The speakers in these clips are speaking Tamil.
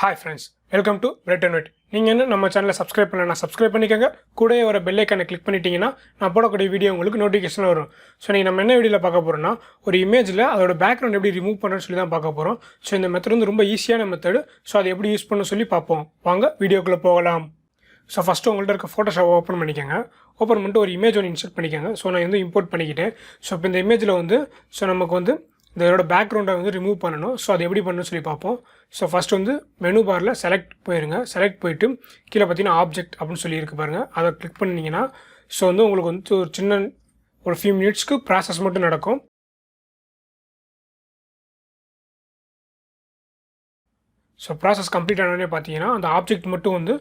Hi friends, welcome to 𝘼𝙧𝙞𝙜. நீங்கள் இன்னும் நம்ம சேனலை சப்ஸ்கிரைப் பண்ணலன்னா சப்ஸ்கிரைப் பண்ணிக்கோங்க. கூடவே வர பெல் ஐக்கானை கிளிக் பண்ணிட்டீங்கன்னா நான் போடக்கூடிய வீடியோ உங்களுக்கு நோட்டிஃபிகேஷன் வரும். ஸோ நீங்கள் நம்ம என்ன வீடியோவில் பார்க்க போகிறோம்னா ஒரு இமேஜில் அதோட பேக்ரவுண்ட் எப்படி ரிமூவ் பண்ணுறேன்னு சொல்லி தான் பார்க்க போகிறோம். ஸோ இந்த மெத்தட் வந்து ரொம்ப ஈஸியான மெத்தடு. ஸோ அதை எப்படி யூஸ் பண்ண சொல்லி பார்ப்போம். வாங்க வீடியோக்குள்ளே போகலாம். ஸோ ஃபஸ்ட்டு உங்கள்கிட்ட இருக்க ஃபோட்டோஷாப் ஓப்பன் பண்ணிக்கோங்க. ஓப்பன் பண்ணிட்டு ஒரு இமேஜ் ஒன்று இன்சர்ட் பண்ணிக்கோங்க. ஸோ நான் வந்து இம்போர்ட் பண்ணிக்கிட்டேன். ஸோ இப்போ இந்த இமேஜில் வந்து நமக்கு வந்து இதோட பேக்ரவுண்டை வந்து ரிமூவ் பண்ணணும். ஸோ அது எப்படி பண்ணணும்னு சொல்லி பார்ப்போம். ஸோ ஃபஸ்ட் வந்து மெனு பாரில் செலக்ட் போயிருங்க. செலக்ட் போயிட்டு கீழே பார்த்தீங்கன்னா ஆப்ஜெக்ட் அப்படின்னு சொல்லி இருக்கு பாருங்கள். அதை கிளிக் பண்ணிங்கன்னா ஸோ வந்து உங்களுக்கு வந்து ஒரு சின்ன ஒரு ஃபியூ மினிட்ஸ்க்கு ப்ராசஸ் மட்டும் நடக்கும். ஸோ ப்ராசஸ் கம்ப்ளீட் ஆனோடனே பார்த்தீங்கன்னா அந்த ஆப்ஜெக்ட் மட்டும் வந்து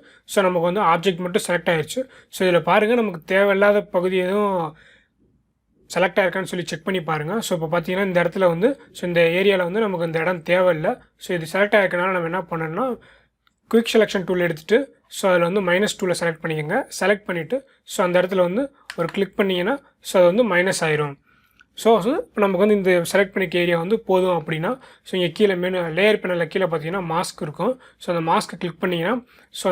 நமக்கு வந்து ஆப்ஜெக்ட் மட்டும் செலக்ட் ஆகிடுச்சு. ஸோ இதில் பாருங்கள், நமக்கு தேவையில்லாத பகுதி எதுவும் செலக்ட் ஆயிருக்கான்னு சொல்லி செக் பண்ணி பாருங்கள். ஸோ இப்போ பார்த்தீங்கன்னா இந்த இடத்துல வந்து இந்த ஏரியாவில் வந்து நமக்கு இந்த இடம் தேவையில்லை. ஸோ இது செலக்ட் ஆயிருக்கனால நம்ம என்ன பண்ணணும்னா குயிக் செலெக்ஷன் டூல் எடுத்துகிட்டு அதில் வந்து -2 செலக்ட் பண்ணிக்கோங்க. செலக்ட் பண்ணிவிட்டு அந்த இடத்துல வந்து ஒரு கிளிக் பண்ணிங்கன்னா அது வந்து மைனஸ் ஆயிரும். ஸோ இப்போ நமக்கு வந்து இந்த செலக்ட் பண்ணிக்க ஏரியா வந்து போதும் அப்படின்னா இங்கே கீழே லேயர் பேனலில் கீழே பார்த்தீங்கன்னா மாஸ்க் இருக்கும். அந்த மாஸ்க்கை கிளிக் பண்ணிங்கன்னா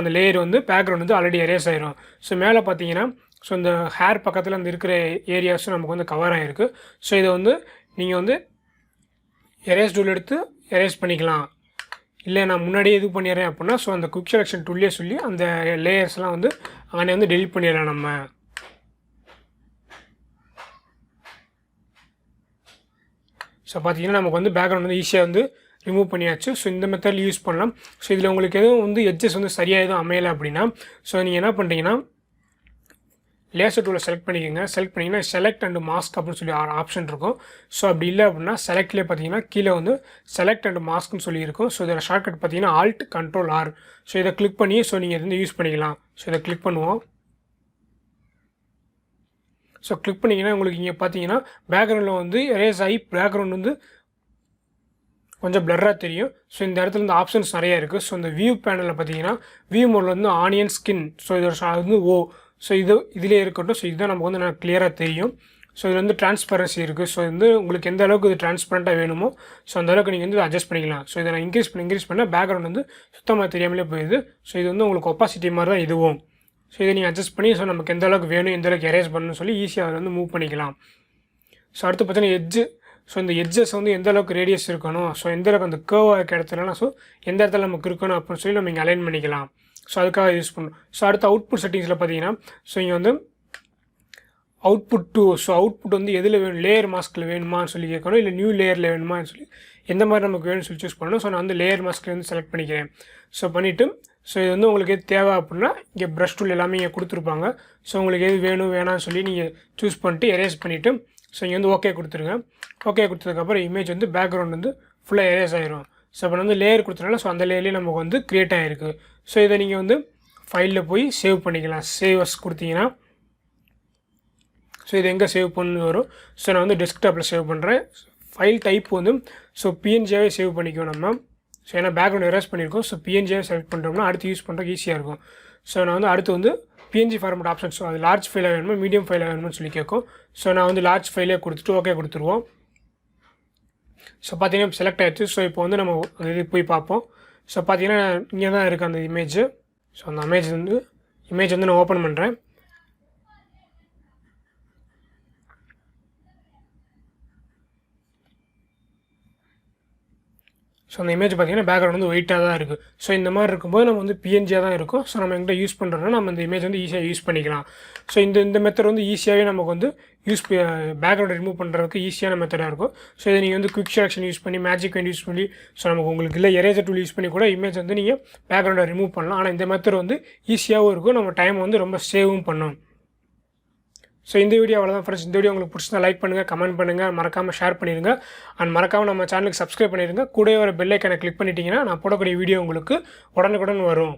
அந்த லேயர் வந்து பேக்ரவுண்ட் வந்து ஆல்ரெடி எரேஸ் ஆயிரும். மேலே பார்த்தீங்கன்னா இந்த ஹேர் பக்கத்தில் அந்த இருக்கிற ஏரியாஸும் நமக்கு வந்து கவர் ஆகிருக்கு. இதை வந்து நீங்கள் வந்து எரேஸ் டூல் எடுத்து எரேஸ் பண்ணிக்கலாம். இல்லை நான் முன்னாடியே இது பண்ணிடுறேன் அப்படின்னா அந்த குயிக் செலெக்ஷன் டூல்லே சொல்லி அந்த லேயர்ஸ்லாம் வந்து அங்கே வந்து டெலிட் பண்ணிடலாம் நம்ம. பார்த்தீங்கன்னா நமக்கு வந்து பேக்ரவுண்ட் வந்து ஈஸியாக வந்து ரிமூவ் பண்ணியாச்சு. இந்த மெத்தடில் யூஸ் பண்ணலாம். இதில் உங்களுக்கு எதுவும் வந்து எட்ஜஸ் வந்து சரியாக எதுவும் அமையலை அப்படின்னா நீங்கள் என்ன பண்ணுறீங்கன்னா லேசர் டூலை செலக்ட் பண்ணிக்கோங்க. செலக்ட் பண்ணிங்கன்னா செலக்ட் அண்ட் மாஸ்க் அப்படின்னு சொல்லி ஆப்ஷன் இருக்கும். அப்படி இல்லை அப்படின்னா செலக்ட்லேயே பார்த்தீங்கன்னா கீழே வந்து செலக்ட் அண்ட் மாஸ்க்னு சொல்லி இருக்கும். இதோட ஷார்ட்கட் பார்த்தீங்கன்னா Alt+Ctrl+R. இதை கிளிக் பண்ணி நீங்கள் வந்து யூஸ் பண்ணிக்கலாம். இதை கிளிக் பண்ணுவோம். கிளிக் பண்ணிங்கன்னா உங்களுக்கு இங்கே பார்த்தீங்கன்னா பேக்ரவுண்டில் வந்து எரேஸ் ஆகி பேக்ரவுண்ட் வந்து கொஞ்சம் பிளர்ராக தெரியும். இந்த இடத்துல இந்த ஆப்ஷன்ஸ் நிறையா இருக்குது. இந்த வியூ பேனலில் பார்த்தீங்கன்னா வியூ மோடில் வந்து ஆனியன் ஸ்கின். இதோட வந்து இதிலே இருக்கட்டும். இதுதான் நமக்கு வந்து நான் கிளியராக தெரியும். இதில் வந்து டிரான்ஸ்பரன்சி இருக்குது. இது வந்து உங்களுக்கு எந்த அளவுக்கு இது டிரான்ஸ்பரண்ட்டாக வேணுமோ அந்த அளவுக்கு நீங்கள் வந்து அட்ஜஸ்ட் பண்ணிக்கலாம். இதை நான் இன்க்ரீஸ் பண்ணால் பேக்ரவுண்ட் வந்து சுத்தமாக தெரியாமலே போயிடுது. இது வந்து உங்களுக்கு ஒப்பாசிட்டி மாதிரி தான் இதுவும். இதை நீங்கள் அட்ஜஸ்ட் பண்ணி நமக்கு எந்த அளவுக்கு வேணும், எந்த அளவுக்கு எரேஸ் பண்ணணும்னு சொல்லி ஈஸியாக அதை வந்து மூவ் பண்ணிக்கலாம். அடுத்து பார்த்தீங்கன்னா எட்ஜு. இந்த எட்ஜஸ் வந்து எந்த அளவுக்கு ரேடியஸ் இருக்கணும், எந்த அளவுக்கு அந்த கர்வாக இருக்க இடத்துலலாம் எந்த இடத்துல நமக்கு இருக்கணும் அப்படின்னு சொல்லி நம்ம இங்கே அலைன் பண்ணிக்கலாம். அதுக்காக யூஸ் பண்ணணும். அடுத்து அவுட்புட் செட்டிங்ஸில் பார்த்தீங்கன்னா இங்கே வந்து அவுட்புட் 2. அவுட்புட் வந்து எதில் வேணும், லேயர் மாஸ்கில் வேணுமான்னு சொல்லி கேட்கணும், இல்லை நியூ லேயரில் வேணுமான்னு சொல்லி எந்த மாதிரி நமக்கு வேணும்னு சொல்லி சூஸ் பண்ணணும். நான் வந்து லேயர் மாஸ்கில் வந்து செலக்ட் பண்ணிக்கிறேன். பண்ணிவிட்டு இது வந்து உங்களுக்கு எது தேவை அப்படின்னா இங்கே ப்ரஷ் டூல் எல்லாமே இங்கே கொடுத்துருப்பாங்க. உங்களுக்கு எது வேணும் வேணாம்னு சொல்லி நீங்கள் சூஸ் பண்ணிட்டு எரேஸ் பண்ணிவிட்டு இங்கே வந்து ஓகே கொடுத்துருங்க. ஓகே கொடுத்ததுக்கப்புறம் இமேஜ் வந்து பேக்ரவுண்ட் வந்து ஃபுல்லாக எரேஸ் ஆகிரும். இப்போ வந்து லேயர் கொடுத்தனால அந்த லேயர்லேயே நமக்கு வந்து க்ரியேட் ஆகிருக்கு. இதை நீங்கள் வந்து ஃபைலில் போய் சேவ் பண்ணிக்கலாம். சேவஸ் கொடுத்தீங்கன்னா இது எங்கே சேவ் பண்ணு வரும். நான் வந்து டெஸ்க்டாப்பில் சேவ் பண்ணுறேன். ஃபைல் டைப் வந்து பிஎன்ஜியாகவே சேவ் பண்ணிக்குவோம் நம்ம. ஏன்னா பேக்ரவுண்ட் எரேஸ் பண்ணியிருக்கோம். பிஎன்ஜியாகவே செலக்ட் பண்ணுறோம்னா அடுத்து யூஸ் பண்ணுறதுக்கு ஈஸியாக இருக்கும். நான் வந்து அடுத்து வந்து பிஎன்ஜி ஃபார்மேட் ஆப்ஷன்ஸ் அது லார்ஜ் ஃபைலாக வேணுமா மீடியம் ஃபைலாக வேணும்னு சொல்லி கேட்கும். நான் வந்து லார்ஜ் ஃபைலே கொடுத்துட்டு ஓகே கொடுத்துருவோம். பார்த்தீங்கன்னா செலக்ட் ஆகிடுச்சு. இப்போ வந்து நம்ம இது போய் பார்ப்போம். பார்த்தீங்கன்னா இங்கே தான் இருக்குது அந்த இமேஜ். அந்த இமேஜ் வந்து நான் ஓப்பன் பண்ணுறேன். அந்த இமேஜ் பார்த்தீங்கன்னா பேக்ரவுண்ட் வந்து ஒயிட்டாக தான் இருக்குது. இந்த மாதிரி இருக்கும்போது நம்ம வந்து பிஎன்ஜியாக தான் இருக்கும். நம்ம எங்கிட்ட யூஸ் பண்ணுறோன்னா நம்ம இந்த இமேஜ் வந்து ஈஸியாக யூஸ் பண்ணிக்கலாம். இந்த மெத்தட் வந்து ஈஸியாகவே நமக்கு வந்து பேக்ரவுண்ட் ரிமூவ் பண்ணுறதுக்கு ஈஸியான மெத்தடாக இருக்கும். இதை நீங்கள் வந்து குயிக் செலெக்ஷன் யூஸ் பண்ணி மேஜிக் பெயிண்ட் யூஸ் பண்ணி நமக்கு உங்களுக்கு இல்லை எரேசர் டூல் யூஸ் பண்ணி கூட இமேஜ் வந்து நீங்கள் பேக்ரவுண்டை ரிமூவ் பண்ணலாம். ஆனால் இந்த மெத்தட் வந்து ஈஸியாகவும் இருக்கும், நம்ம டைம் வந்து ரொம்ப சேவும் பண்ணும். இந்த வீடியோ அவ்வளோதான் ஃப்ரெண்ட்ஸ். இந்த வீடியோ உங்களுக்கு பிடிச்சா லைக் பண்ணுங்கள், கமெண்ட் பண்ணுங்கள், மறக்காமல் ஷேர் பண்ணிடுங்க. அண்ட் மறக்காமல் நம்ம சேனலுக்கு சப்ஸ்கிரைப் பண்ணிடுங்க. கூடவே ஒரு பெல் ஐக்கானை கிளிக் பண்ணிட்டீங்கன்னா நான் போடக்கூடிய வீடியோ உங்களுக்கு உடனுக்குடன் வரும்.